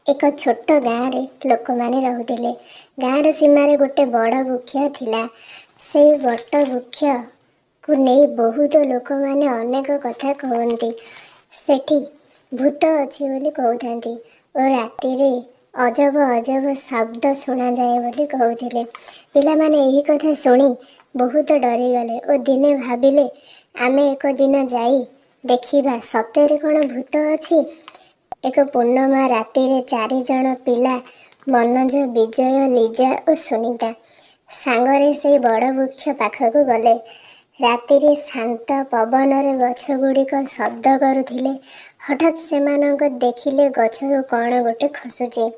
एक छोट गाँव रे लोक मैंने रोते गाँव सीमार गोटे बड़ वृक्ष थिला। से बट वृक्ष को नहीं बहुत लोक मैंने अनेक कथा कहती। सेठी भूत अच्छी बोली कहते और राति रे अजब अजब शब्द शुणा जाए बोली कहते। पिला माने यही कथा शुणी बहुत डरीगले और दिने भाविले आमे एक दिन जाई देखिबा सତରେ कौन भूत अच्छी। एक पूर्णिमा राति रे 4 जन पिला मनोज, विजय, लीजा और सुनीता सांगरे से बड़ वृक्ष पाखक गले। राति रे शांत पवन रे गछ गुड़िक शब्द करुथिले। हठात सेमानक देखिले गछरु कौन गोटे खसुची।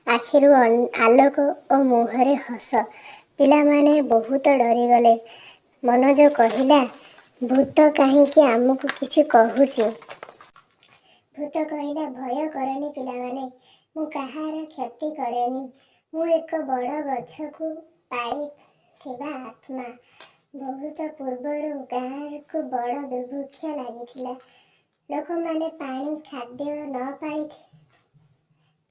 आखिरु आलोक और मुहरे हस। पिला माने बहुत डरीगले। मनोज कहिला, भूत कहीं आमको किछि कहूची। भूत कहला, भय करनी पिलामाने, मु कहार क्षति करेनी। मु एक बड़ गछ को पाई थिबा आत्मा। बहुत पूर्वर गाँव को बड़ दुर्भिक्ष लगी। लोक माने पानी खाद्य न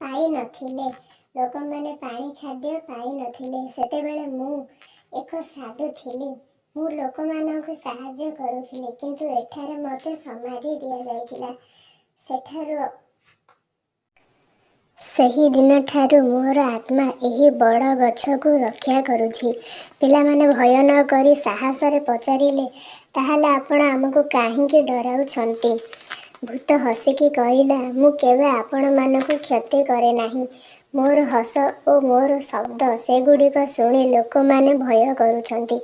पाई नथिले। लोक माने पानी खाद्य पाई नथिले। सेतेबेले मु एक साधु थिली। मु लोक मानकु साहाय्य करुथिले, किंतु एठारे मते समाधि दिया जाइथिला। सही दिन ठारू मोर आत्मा यही बड़ गछ को रक्षा करुछि। पिला माने भय न करी साहस रे पचारिले, ताहाले आपण आमको काहींके डराउछंती। भूत हसिकी कहिला, मु केवे आपण मानकु क्षति करे नाही। मोर हस ओ मोर शब्द सेगुड़िक शुणी लोक माने भय करुछंती,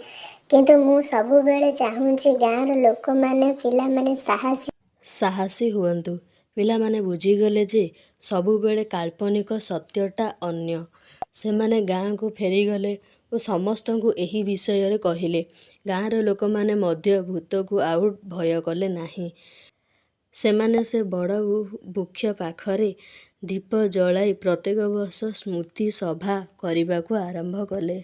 किंतु मु सबु बेले चाहूछि गाँर लोक माने पिला माने साहसी हुअन्तु। पिलामाने बुझीगले जे सबुबेले काल्पनिक सत्यटा अन्य। सेमाने गाँ को फेरीगले और समस्त को एही विषय कहले। गाँर लोक माने मध्य भूत को आउ भय कले नाही। सेमाने से बड़ वृक्ष पाखरे दीप जलाई प्रत्येक वर्ष स्मृति सभा करने को आरंभ कले।